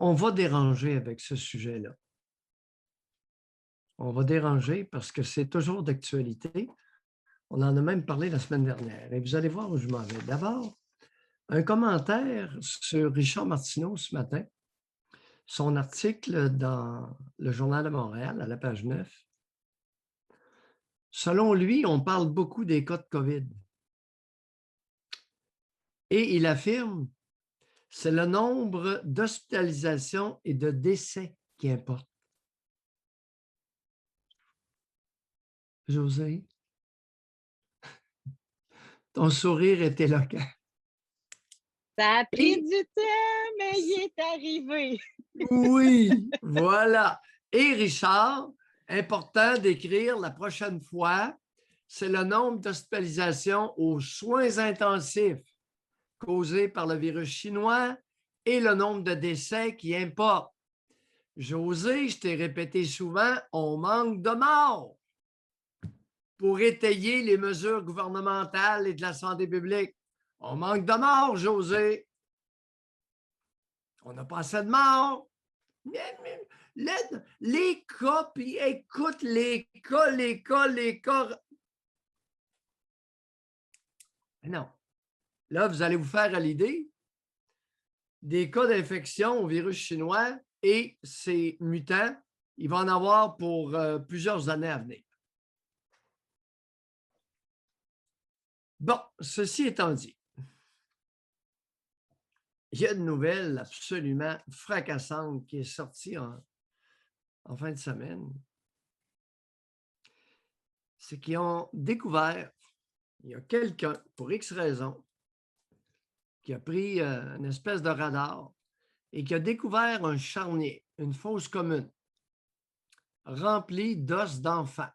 On va déranger avec ce sujet-là. On va déranger parce que c'est toujours d'actualité. On en a même parlé la semaine dernière et vous allez voir où je m'en vais. D'abord, un commentaire sur Richard Martineau ce matin, son article dans le Journal de Montréal, à la page 9. Selon lui, on parle beaucoup des cas de COVID. Et il affirme, c'est le nombre d'hospitalisations et de décès qui importe. José, ton sourire est éloquent. Ça a pris Et du temps, mais il est arrivé. oui, voilà. Et Richard, important d'écrire la prochaine fois, c'est le nombre d'hospitalisations aux soins intensifs causés par le virus chinois et le nombre de décès qui importe. José, je t'ai répété souvent, on manque de morts pour étayer les mesures gouvernementales et de la santé publique. On manque de morts, José. On n'a pas assez de morts. Les cas, puis écoute, les cas. Non. Là, vous allez vous faire à l'idée des cas d'infection au virus chinois et ces mutants, il va en avoir pour plusieurs années à venir. Bon, ceci étant dit, il y a une nouvelle absolument fracassante qui est sortie en fin de semaine. C'est qu'ils ont découvert, il y a quelqu'un, pour X raisons, qui a pris une espèce de radar et qui a découvert un charnier, une fosse commune, remplie d'os d'enfants.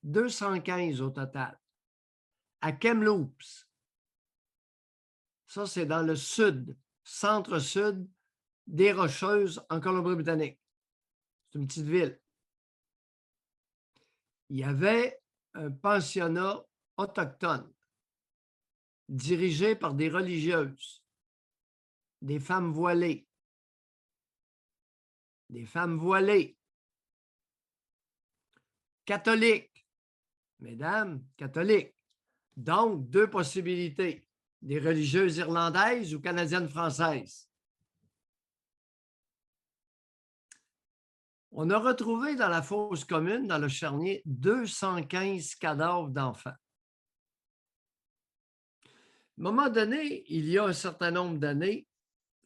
215 au total, à Kamloops. Ça, c'est dans le sud, centre-sud des Rocheuses en Colombie-Britannique. C'est une petite ville. Il y avait un pensionnat autochtone dirigé par des religieuses, des femmes voilées, catholiques, mesdames, catholiques. Donc, deux possibilités, des religieuses irlandaises ou canadiennes françaises. On a retrouvé dans la fosse commune, dans le charnier, 215 cadavres d'enfants. À un moment donné, il y a un certain nombre d'années,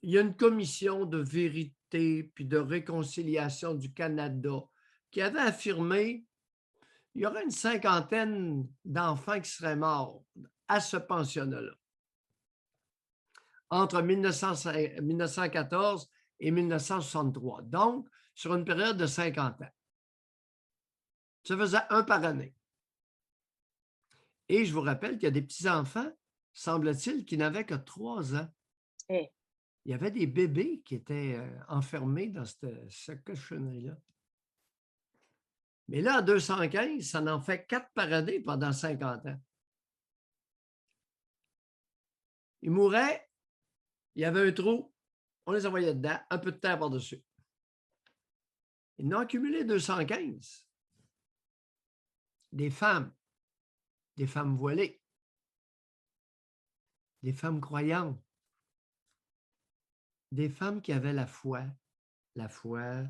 il y a une commission de vérité puis de réconciliation du Canada qui avait affirmé qu'il y aurait une cinquantaine d'enfants qui seraient morts à ce pensionnat-là entre 1914 et 1963, donc sur une période de 50 ans. Ça faisait un par année. Et je vous rappelle qu'il y a des petits-enfants, semble-t-il, qui n'avaient que 3 ans. Hey. Il y avait des bébés qui étaient enfermés dans cette cochonnerie-là. Mais là, à 215, ça en fait 4 par année pendant 50 ans. Ils mouraient, il y avait un trou, on les envoyait dedans, un peu de terre par-dessus. Ils en ont accumulé 215. Des femmes voilées, des femmes croyantes, des femmes qui avaient la foi. La foi.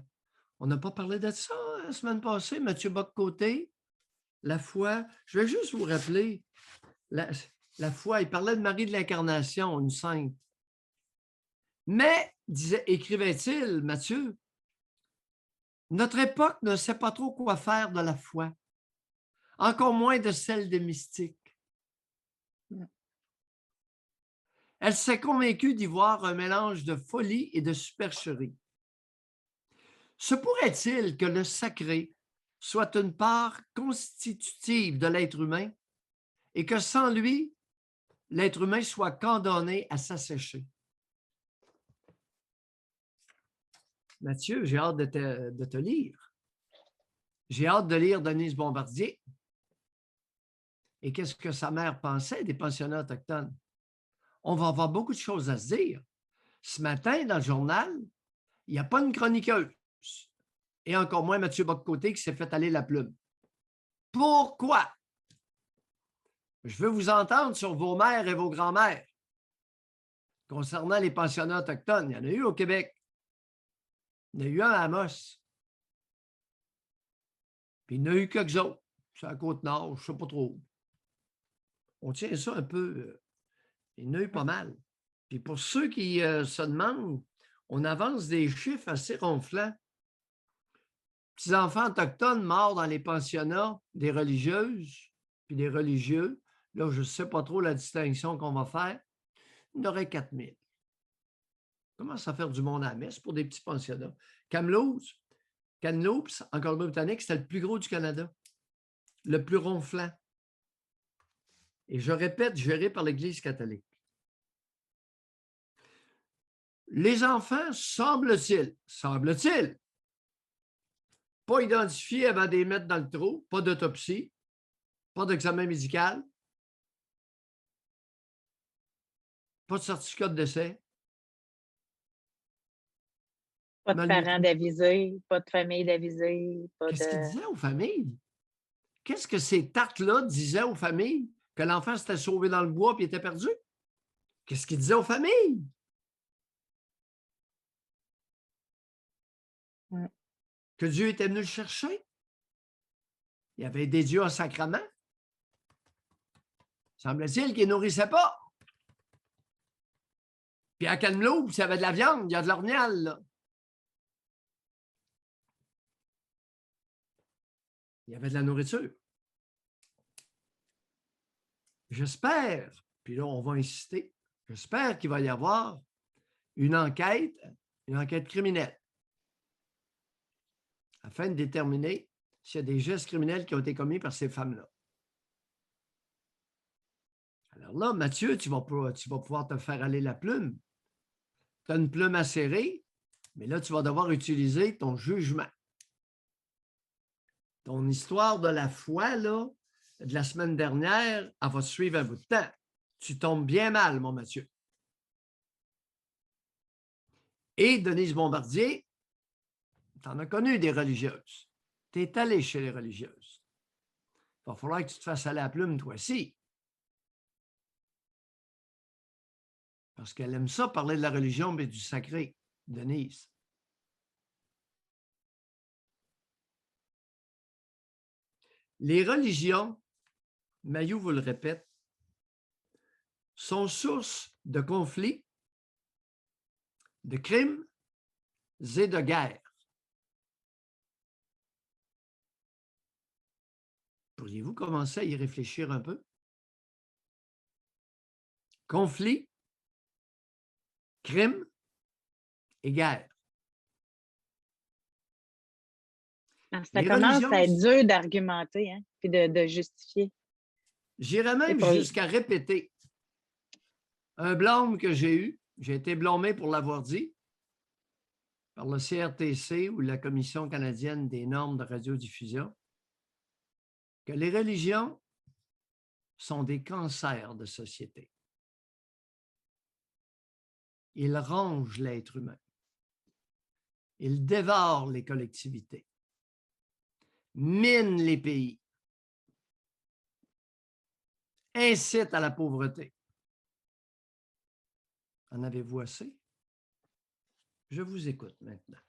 On n'a pas parlé de ça la semaine passée, Mathieu Bock-Côté. La foi. Je vais juste vous rappeler, la foi, il parlait de Marie de l'Incarnation, une sainte. Mais, écrivait-il, Mathieu, notre époque ne sait pas trop quoi faire de la foi, encore moins de celle des mystiques. Elle s'est convaincue d'y voir un mélange de folie et de supercherie. Se pourrait-il que le sacré soit une part constitutive de l'être humain et que sans lui, l'être humain soit condamné à s'assécher? Mathieu, j'ai hâte de te lire. J'ai hâte de lire Denise Bombardier. Et qu'est-ce que sa mère pensait des pensionnats autochtones? On va avoir beaucoup de choses à se dire. Ce matin, dans le journal, il n'y a pas une chroniqueuse. Et encore moins Mathieu Bock-Côté qui s'est fait aller la plume. Pourquoi? Je veux vous entendre sur vos mères et vos grands-mères. Concernant les pensionnats autochtones, il y en a eu au Québec. Il y en a eu un à Amos. Puis il y en a eu quelques autres. C'est à la Côte-Nord, je ne sais pas trop. On tient ça un peu. Il y en a eu pas mal. Puis pour ceux qui se demandent, on avance des chiffres assez ronflants. Petits-enfants autochtones morts dans les pensionnats, des religieuses, puis des religieux. Là, je ne sais pas trop la distinction qu'on va faire. Il y en aurait 4000. Commence à faire du monde à la messe pour des petits pensionnats. Kamloops, en Colombie-Britannique, c'était le plus gros du Canada, le plus ronflant. Et je répète, géré par l'Église catholique. Les enfants, semble-t-il, pas identifiés avant de les mettre dans le trou, pas d'autopsie, pas d'examen médical, pas de certificat de décès. Pas de parents d'aviser, pas de famille d'aviser. Qu'est-ce qu'il disait aux familles? Qu'est-ce que ces tartes-là disaient aux familles? Que l'enfant s'était sauvé dans le bois et était perdu? Qu'est-ce qu'il disait aux familles? Que Dieu était venu le chercher? Il avait des dieux en sacrement? Semble-t-il qu'il ne nourrissait pas. Puis à Kamloops, il y avait de la viande, il y a de l'orignal, là. Il y avait de la nourriture. J'espère, puis là, on va insister, j'espère qu'il va y avoir une enquête criminelle, afin de déterminer s'il y a des gestes criminels qui ont été commis par ces femmes-là. Alors là, Mathieu, tu vas pouvoir te faire aller la plume. Tu as une plume acérée, mais là, tu vas devoir utiliser ton jugement. Ton histoire de la foi, là, de la semaine dernière, elle va te suivre un bout de temps. Tu tombes bien mal, mon Mathieu. Et Denise Bombardier, tu en as connu des religieuses. Tu es allé chez les religieuses. Il va falloir que tu te fasses aller la plume, toi aussi. Parce qu'elle aime ça, parler de la religion, mais du sacré, Denise. Les religions, Mayou vous le répète, sont source de conflits, de crimes et de guerres. Pourriez-vous commencer à y réfléchir un peu? Conflits, crimes et guerres. Ça commence à être dur d'argumenter, hein, puis de justifier. J'irais même jusqu'à répéter un blâme que j'ai eu. J'ai été blâmé pour l'avoir dit par le CRTC ou la Commission canadienne des normes de radiodiffusion, que les religions sont des cancers de société. Ils rongent l'être humain. Ils dévorent les collectivités, minent les pays, incitent à la pauvreté. En avez-vous assez? Je vous écoute maintenant.